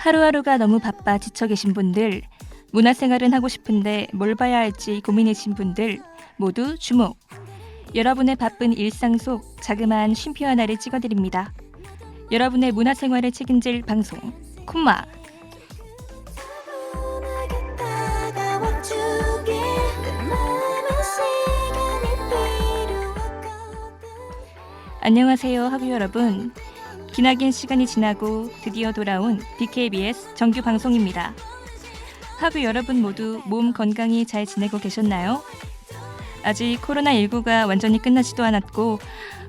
하루하루가 너무 바빠 지쳐 계신 분들, 문화생활은 하고 싶은데 뭘 봐야 할지 고민이신 분들 모두 주목! 여러분의 바쁜 일상 속 자그마한 쉼표 하나를 찍어드립니다. 여러분의 문화생활을 책임질 방송, 콤마! 안녕하세요 하구 여러분. 기나긴 시간이 지나고 드디어 돌아온 DKBS 정규 방송입니다. 하구 여러분 모두 몸 건강히 잘 지내고 계셨나요? 아직 코로나19가 완전히 끝나지도 않았고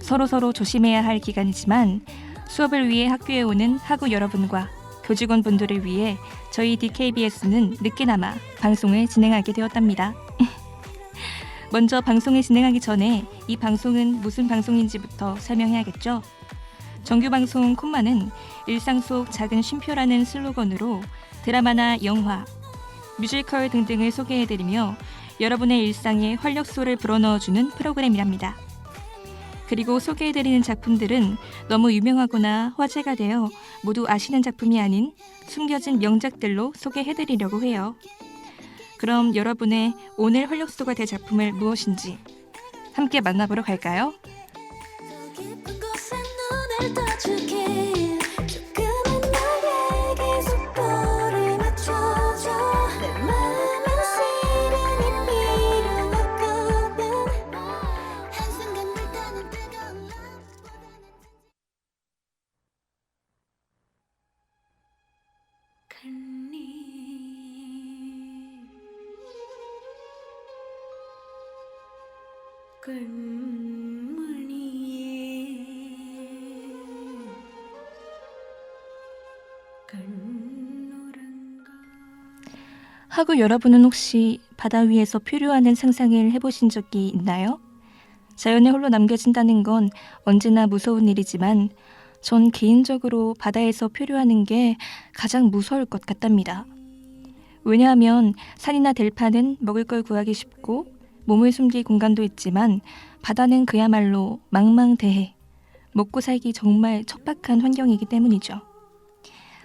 서로 조심해야 할 기간이지만 수업을 위해 학교에 오는 하구 여러분과 교직원분들을 위해 저희 DKBS는 늦게나마 방송을 진행하게 되었답니다. 먼저 방송을 진행하기 전에 이 방송은 무슨 방송인지부터 설명해야겠죠? 정규방송 콤마는 일상 속 작은 쉼표라는 슬로건으로 드라마나 영화, 뮤지컬 등등을 소개해드리며 여러분의 일상에 활력소를 불어넣어주는 프로그램이랍니다. 그리고 소개해드리는 작품들은 너무 유명하거나 화제가 되어 모두 아시는 작품이 아닌 숨겨진 명작들로 소개해드리려고 해요. 그럼 여러분의 오늘 활력소가 될 작품을 무엇인지 함께 만나보러 갈까요? 하구 여러분은 혹시 바다 위에서 표류하는 상상을 해보신 적이 있나요? 자연에 홀로 남겨진다는 건 언제나 무서운 일이지만 전 개인적으로 바다에서 표류하는 게 가장 무서울 것 같답니다. 왜냐하면 산이나 들판은 먹을 걸 구하기 쉽고 몸을 숨길 공간도 있지만 바다는 그야말로 망망대해, 먹고 살기 정말 척박한 환경이기 때문이죠.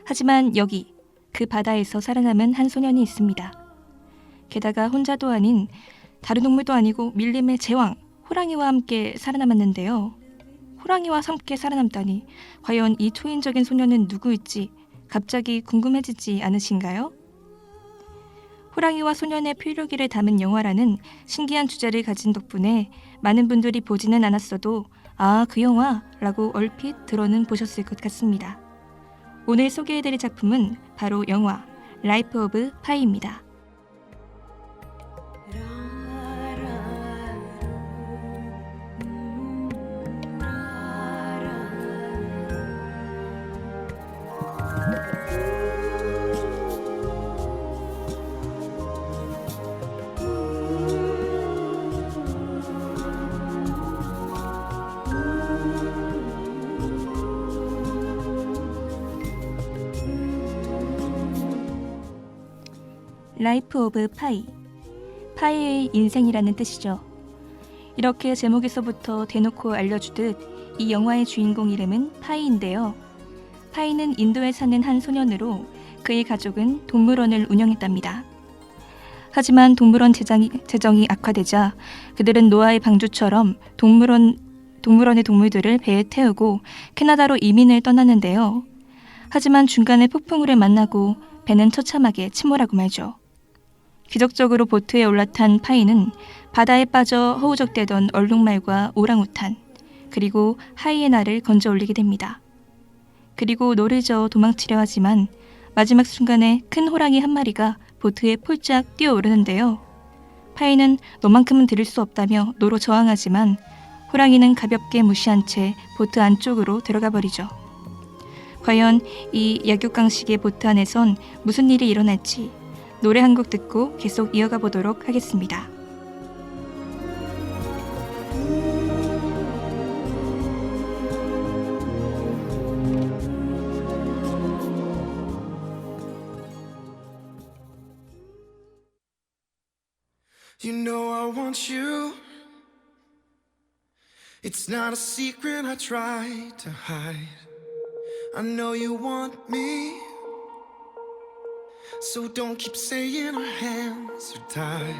하지만 여기 그 바다에서 살아남은 한 소년이 있습니다. 게다가 혼자도 아닌 다른 동물도 아니고 밀림의 제왕 호랑이와 함께 살아남았는데요. 호랑이와 함께 살아남다니 과연 이 초인적인 소년은 누구일지 갑자기 궁금해지지 않으신가요? 호랑이와 소년의 표류기를 담은 영화라는 신기한 주제를 가진 덕분에 많은 분들이 보지는 않았어도 아, 그 영화라고 얼핏 들어는 보셨을 것 같습니다. 오늘 소개해드릴 작품은 바로 영화 라이프 오브 파이입니다. 라이프 오브 파이, 파이의 인생이라는 뜻이죠. 이렇게 제목에서부터 대놓고 알려주듯 이 영화의 주인공 이름은 파이인데요. 파이는 인도에 사는 한 소년으로 그의 가족은 동물원을 운영했답니다. 하지만 동물원 재정이 악화되자 그들은 노아의 방주처럼 동물원의 동물들을 배에 태우고 캐나다로 이민을 떠났는데요. 하지만 중간에 폭풍우를 만나고 배는 처참하게 침몰하고 말죠. 기적적으로 보트에 올라탄 파이는 바다에 빠져 허우적대던 얼룩말과 오랑우탄, 그리고 하이에나를 건져 올리게 됩니다. 그리고 노를 저어 도망치려 하지만 마지막 순간에 큰 호랑이 한 마리가 보트에 폴짝 뛰어오르는데요. 파이는 너만큼은 들을 수 없다며 노로 저항하지만 호랑이는 가볍게 무시한 채 보트 안쪽으로 들어가 버리죠. 과연 이 약육강식의 보트 안에선 무슨 일이 일어날지 노래 한 곡 듣고 계속 이어가 보도록 하겠습니다. want you. It's not a secret I try to hide. I know you want me, so don't keep saying our hands are tied.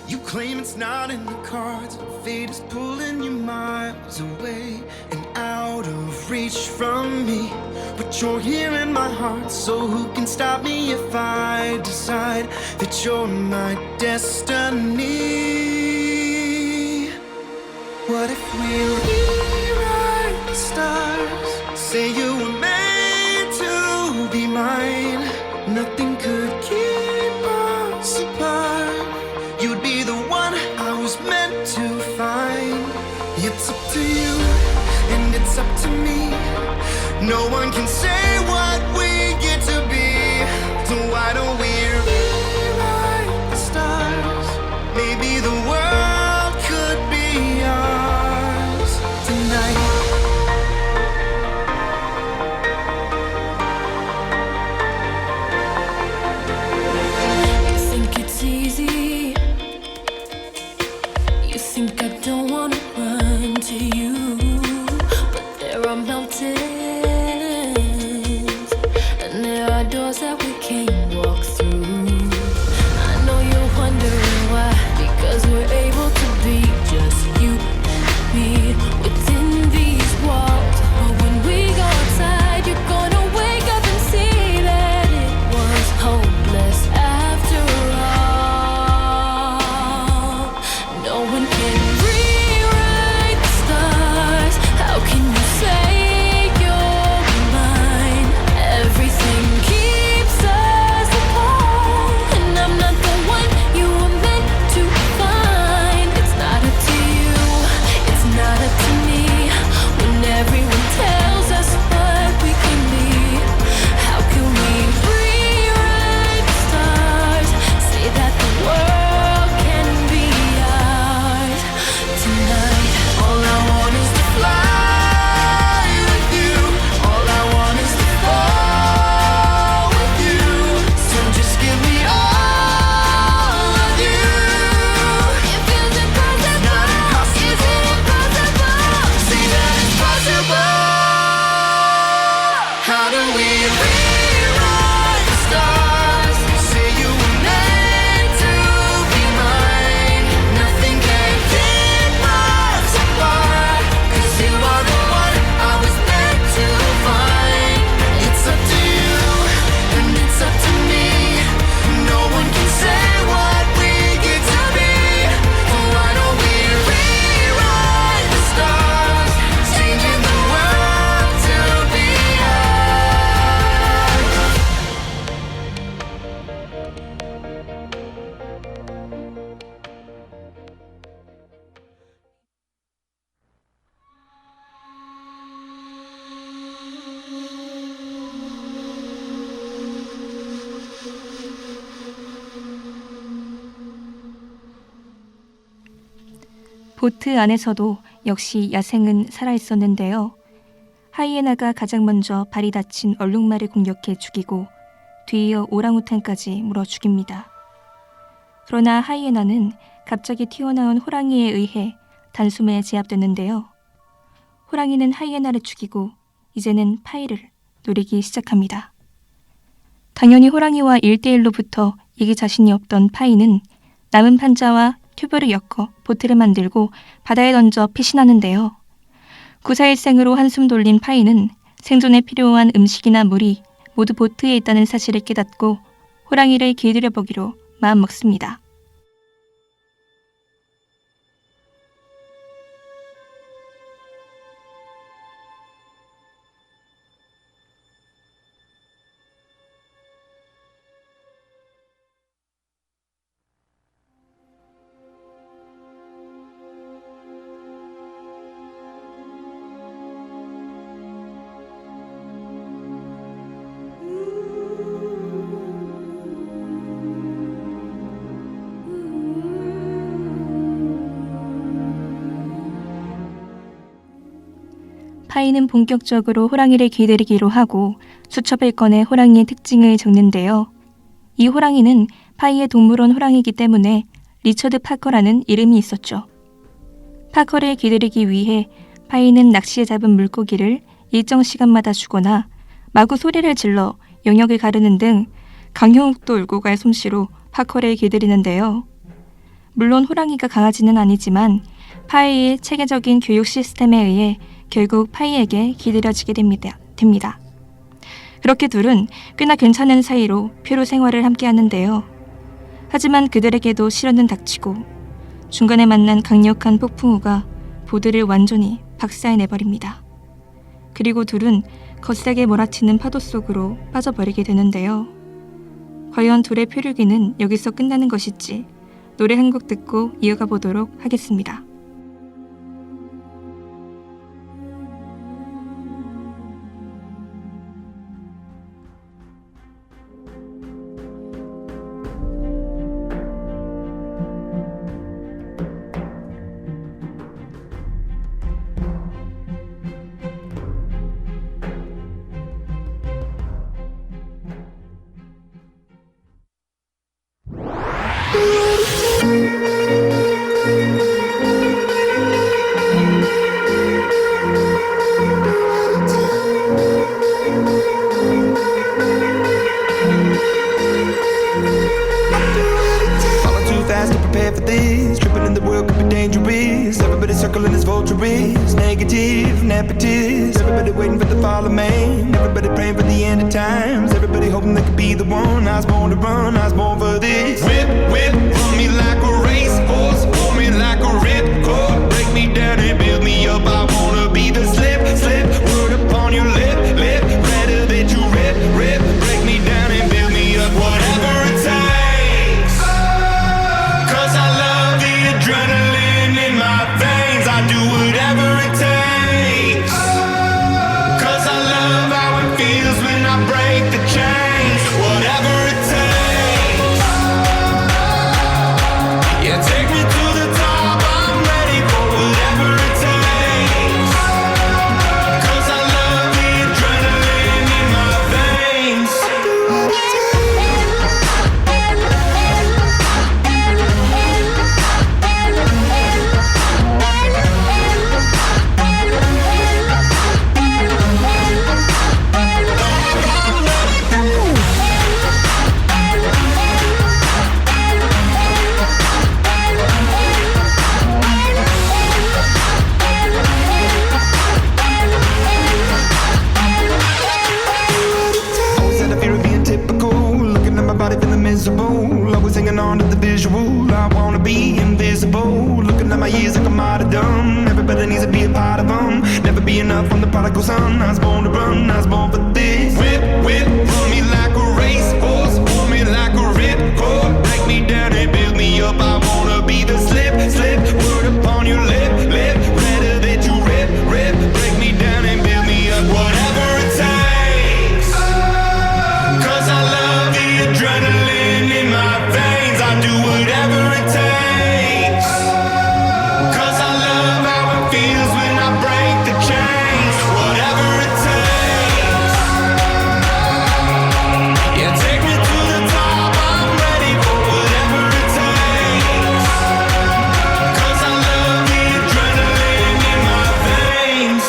You claim it's not in the cards, fate is pulling you miles away and out of reach from me. But you're here in my heart, so who can stop me if I decide that you're my destiny? What if we rewrite the stars? Say you were made to be mine. Nothing could keep us apart. You'd be the one I was meant to find. It's up to you, and it's up to me. No one can say what we get to be. So why don't we rewrite the stars? Maybe the world could be ours tonight. You think it's easy? You think I don't wanna run to you? But there are mountains, and there are doors that we can't walk through. I know you're wondering why, because we're able to be just you and me within these walls. But when we go outside, you're gonna wake up and see that it was hopeless after all. No one can rewrite the stars. How can you say you're mine? Everything keeps us apart, and I'm not the one you were meant to find. It's not up to you, it's not up to me. When everyone tells us what we can be, how can we rewrite the stars? Say that the world can be ours tonight. All I want is to fly with you. All I want is to fall with you. So just give me all of you. It feels impossible. Not impossible. Is it impossible? Say that it's possible. How do we rewrite the stars? Say you were meant to be mine. Nothing can keep us apart, 'cause you are the one I was meant to find. It's up to you, and it's up to me. No one can say what we get to be. So why don't we rewrite the stars? Changing the world to be ours. 보트 안에서도 역시 야생은 살아있었는데요. 하이에나가 가장 먼저 발이 다친 얼룩말을 공격해 죽이고 뒤이어 오랑우탄까지 물어 죽입니다. 그러나 하이에나는 갑자기 튀어나온 호랑이에 의해 단숨에 제압됐는데요. 호랑이는 하이에나를 죽이고 이제는 파이를 노리기 시작합니다. 당연히 호랑이와 1대1로부터 이길 자신이 없던 파이는 남은 판자와 튜브를 엮어 보트를 만들고 바다에 던져 피신하는데요. 구사일생으로 한숨 돌린 파이는 생존에 필요한 음식이나 물이 모두 보트에 있다는 사실을 깨닫고 호랑이를 길들여 보기로 마음먹습니다. 파이는 본격적으로 호랑이를 기다리기로 하고 수첩을 꺼내 호랑이의 특징을 적는데요. 이 호랑이는 파이의 동물원 호랑이이기 때문에 리처드 파커라는 이름이 있었죠. 파커를 기다리기 위해 파이는 낚시에 잡은 물고기를 일정 시간마다 주거나 마구 소리를 질러 영역을 가르는 등 강형욱도 울고 갈 솜씨로 파커를 기다리는데요. 물론 호랑이가 강아지는 아니지만 파이의 체계적인 교육 시스템에 의해 결국 파이에게 기다려지게 됩니다. 그렇게 둘은 꽤나 괜찮은 사이로 표로 생활을 함께 하는데요. 하지만 그들에게도 시련은 닥치고 중간에 만난 강력한 폭풍우가 보드를 완전히 박살내버립니다. 그리고 둘은 거세게 몰아치는 파도 속으로 빠져버리게 되는데요. 과연 둘의 표류기는 여기서 끝나는 것일지 노래 한 곡 듣고 이어가 보도록 하겠습니다. Falling too fast to prepare for this. Tripping in the world could be dangerous. Everybody circling as vultures. Negative, nepotist. Everybody waiting for the fall of man. Everybody praying for the end of times. Everybody hoping they could be the one. I was born to run, I was born for this. Whip, whip, run me like a racehorse. Hold me like a ripcord. Break me down and build me up. I wanna be the slip, slip. Word upon your lip, lip. Better that you rip, rip. Break me down and build me up. Whatever it takes. Cause I love the adrenaline in my veins. I do whatever it takes. Cause I love how it feels when I break the chains. Whatever it takes. Yeah, take me to the top. I'm ready for whatever it takes. Cause I love the adrenaline in my veins. Always had a fear of being typical. Looking at my body feeling miserable. Always hanging on to the visual. I wanna be invisible. Looking at my years like I'm out of dumb. Everybody needs to be a part of them. Never be enough from the prodigal son. I was born to run, I was born for this. Whip, whip, run me like a racehorse. Hold me like a ripcord. Break me down and build me up. I wanna be the slip, slip. Word upon your lip, lip. Better that you rip, rip. Break me down and build me up. Whatever it takes. Cause I love the adrenaline in my veins. I do whatever it takes. Cause I love how it feels when I break the chains. Whatever it takes. Yeah, take me to the top. I'm ready for whatever it takes. Cause I love the adrenaline in my veins.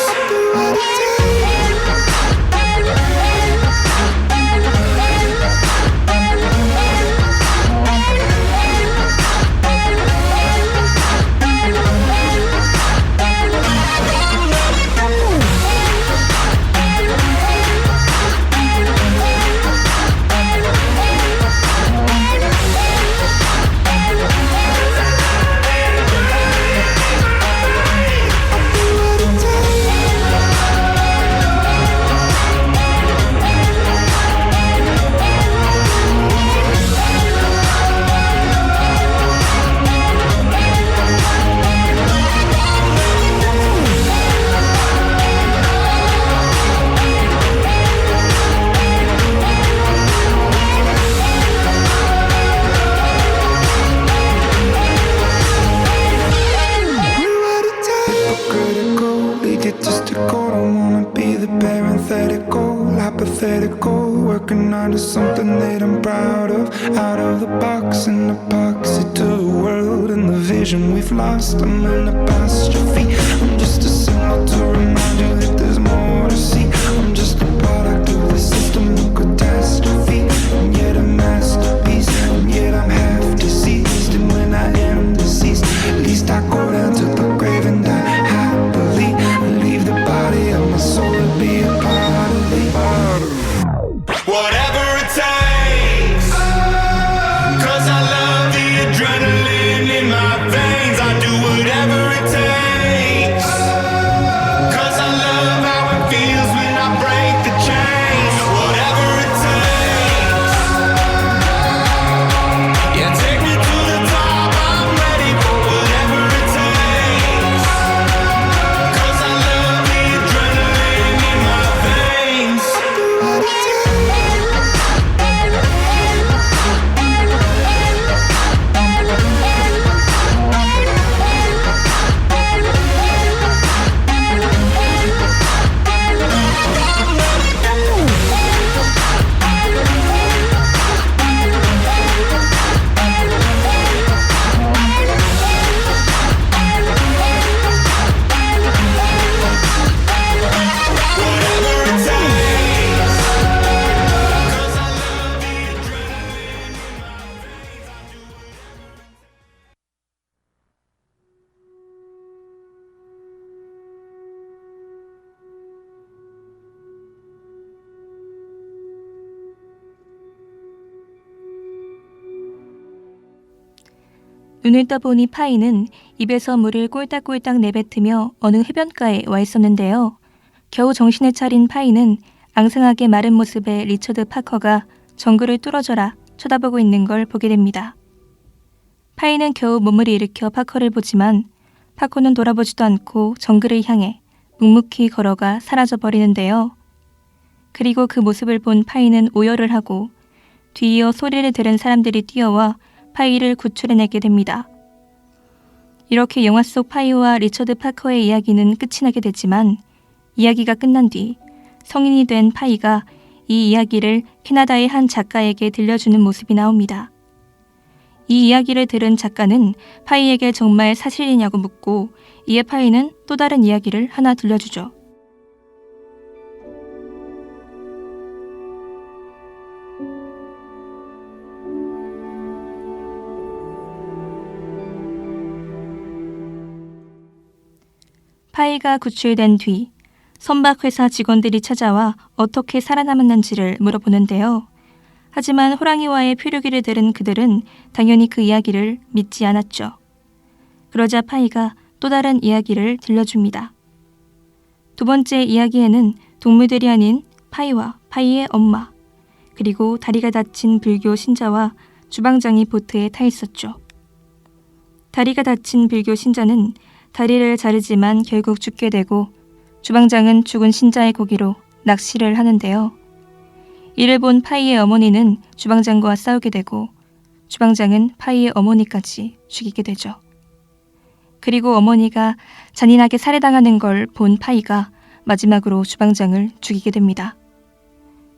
Hypocritical, egotistical. Don't wanna be the parenthetical, hypothetical. Working onto something that I'm proud of. Out of the box, an epoxy to the world. in the vision we've lost. I'm an apostrophe. I'm just a symbol to remind you that there's more to see. I'm just a product of the system of catastrophe, and yet a masterpiece, and yet I'm half deceased. And when I am deceased, at least I go down to the grave and die happily, and leave the body of my soul to be a part of me. Whatever it takes, 'cause I love the adrenaline in my veins. I do whatever it takes, 'cause I love how it feels when I break the chains. Whatever it takes, yeah, take me to the top. I'm ready for whatever it takes, 'cause I love the adrenaline in my veins. 눈을 떠보니 파이는 입에서 물을 꼴딱꼴딱 내뱉으며 어느 해변가에 와 있었는데요. 겨우 정신을 차린 파이는 앙상하게 마른 모습의 리처드 파커가 정글을 뚫어져라 쳐다보고 있는 걸 보게 됩니다. 파이는 겨우 몸을 일으켜 파커를 보지만 파커는 돌아보지도 않고 정글을 향해 묵묵히 걸어가 사라져버리는데요. 그리고 그 모습을 본 파이는 오열을 하고 뒤이어 소리를 들은 사람들이 뛰어와 파이를 구출해내게 됩니다. 이렇게 영화 속 파이와 리처드 파커의 이야기는 끝이 나게 되지만 이야기가 끝난 뒤 성인이 된 파이가 이 이야기를 캐나다의 한 작가에게 들려주는 모습이 나옵니다. 이 이야기를 들은 작가는 파이에게 정말 사실이냐고 묻고 이에 파이는 또 다른 이야기를 하나 들려주죠. 파이가 구출된 뒤 선박회사 직원들이 찾아와 어떻게 살아남았는지를 물어보는데요. 하지만 호랑이와의 표류기를 들은 그들은 당연히 그 이야기를 믿지 않았죠. 그러자 파이가 또 다른 이야기를 들려줍니다. 두 번째 이야기에는 동물들이 아닌 파이와 파이의 엄마, 그리고 다리가 다친 불교 신자와 주방장이 보트에 타 있었죠. 다리가 다친 불교 신자는 다리를 자르지만 결국 죽게 되고 주방장은 죽은 신자의 고기로 낚시를 하는데요. 이를 본 파이의 어머니는 주방장과 싸우게 되고 주방장은 파이의 어머니까지 죽이게 되죠. 그리고 어머니가 잔인하게 살해당하는 걸 본 파이가 마지막으로 주방장을 죽이게 됩니다.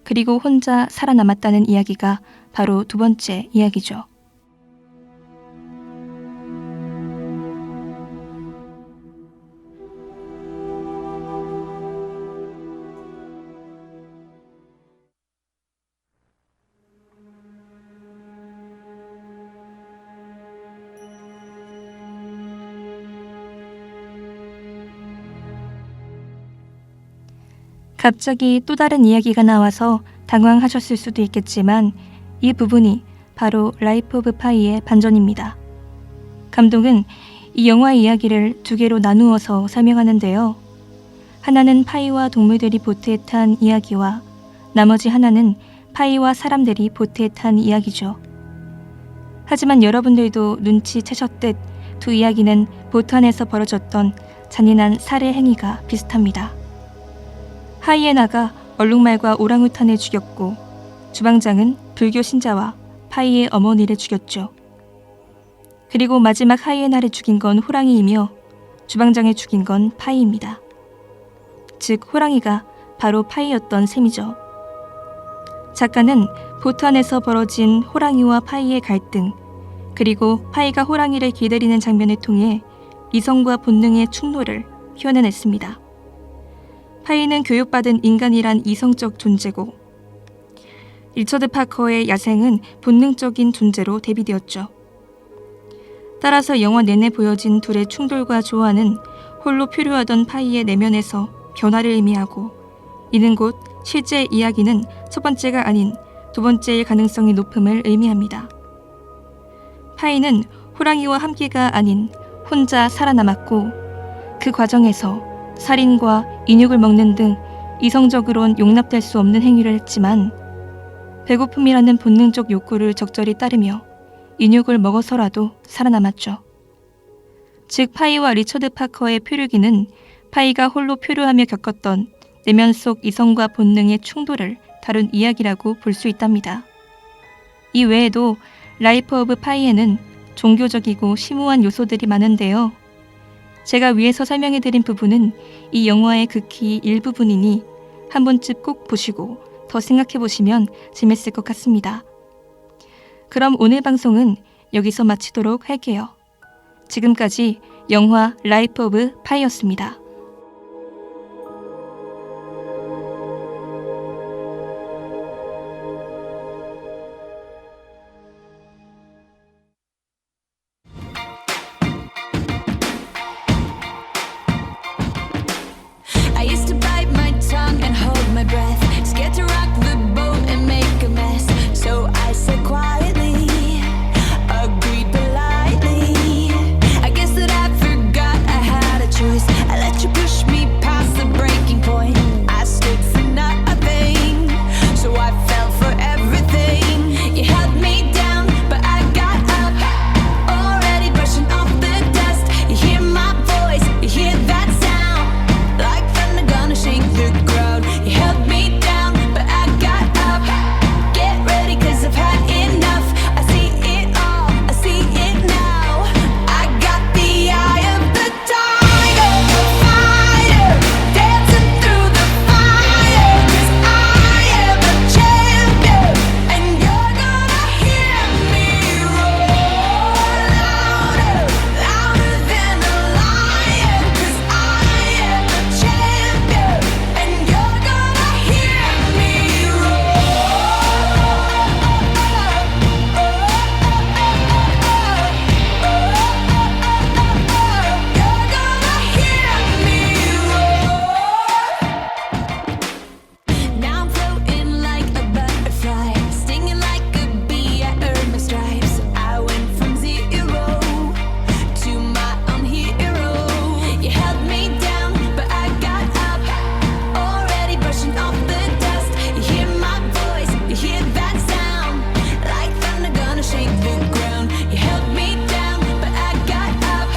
그리고 혼자 살아남았다는 이야기가 바로 두 번째 이야기죠. 갑자기 또 다른 이야기가 나와서 당황하셨을 수도 있겠지만 이 부분이 바로 라이프 오브 파이의 반전입니다. 감독은 이 영화의 이야기를 두 개로 나누어서 설명하는데요. 하나는 파이와 동물들이 보트에 탄 이야기와 나머지 하나는 파이와 사람들이 보트에 탄 이야기죠. 하지만 여러분들도 눈치채셨듯 두 이야기는 보트 안에서 벌어졌던 잔인한 살해 행위가 비슷합니다. 하이에나가 얼룩말과 오랑우탄을 죽였고 주방장은 불교 신자와 파이의 어머니를 죽였죠. 그리고 마지막 하이에나를 죽인 건 호랑이이며 주방장을 죽인 건 파이입니다. 즉 호랑이가 바로 파이였던 셈이죠. 작가는 보트 안에서 벌어진 호랑이와 파이의 갈등, 그리고 파이가 호랑이를 기다리는 장면을 통해 이성과 본능의 충돌을 표현해냈습니다. 파이는 교육받은 인간이란 이성적 존재고 리처드 파커의 야생은 본능적인 존재로 대비되었죠. 따라서 영화 내내 보여진 둘의 충돌과 조화는 홀로 표류하던 파이의 내면에서 변화를 의미하고, 이는 곧 실제 이야기는 첫 번째가 아닌 두 번째일 가능성이 높음을 의미합니다. 파이는 호랑이와 함께가 아닌 혼자 살아남았고, 그 과정에서 살인과 인육을 먹는 등 이성적으론 용납될 수 없는 행위를 했지만 배고픔이라는 본능적 욕구를 적절히 따르며 인육을 먹어서라도 살아남았죠. 즉 파이와 리처드 파커의 표류기는 파이가 홀로 표류하며 겪었던 내면 속 이성과 본능의 충돌을 다룬 이야기라고 볼 수 있답니다. 이 외에도 라이프 오브 파이에는 종교적이고 심오한 요소들이 많은데요. 제가 위에서 설명해드린 부분은 이 영화의 극히 일부분이니 한 번쯤 꼭 보시고 더 생각해보시면 재밌을 것 같습니다. 그럼 오늘 방송은 여기서 마치도록 할게요. 지금까지 영화 라이프 오브 파이였습니다. I used to bite my tongue and hold my breath, scared to rock the boat and make a mess. So I said quietly, agreed politely. I guess that I forgot I had a choice. I let you push me past the breaking point. I stood for nothing, so I fell for everything. You held me down, but I got up, already brushing off the dust. You hear my voice, you hear that sound, like thunder gonna shake the ground. You held me down, but I got up. Get ready, 'cause I've had enough. I see it all, I see it now. I got the eye of the tiger, the fighter, dancing through the fire. 'Cause I am a champion, and you're gonna hear me roar louder, louder than a lion. 'Cause I am a champion, and you're gonna hear me Now I'm floating like a butterfly, stinging like a bee. I earned my stripes. I went from zero to my own hero. You held me down, but I got up, already brushing off the dust. You hear my voice, you hear that sound, like thunder gonna shake the ground. You held me down, but I got up.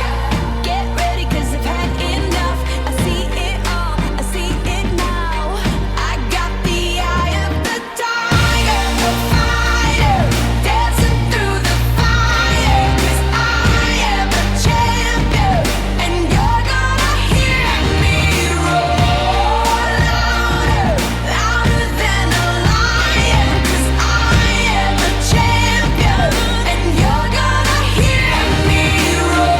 Get ready, 'cause I've had enough. I see it all, I see it now. I got the eye of the tiger, the fighter, dancing through the fire. 'Cause I am a champion, and you're gonna hear me roar louder, louder than a lion. 'Cause I am a champion, and you're gonna hear me roar.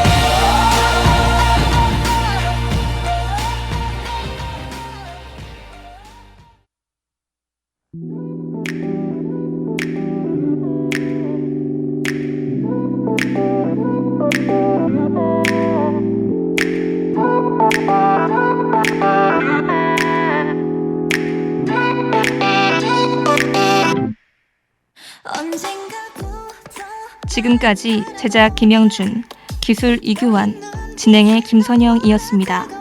지금까지 제작 김영준, 기술 이규환, 진행의 김선영이었습니다.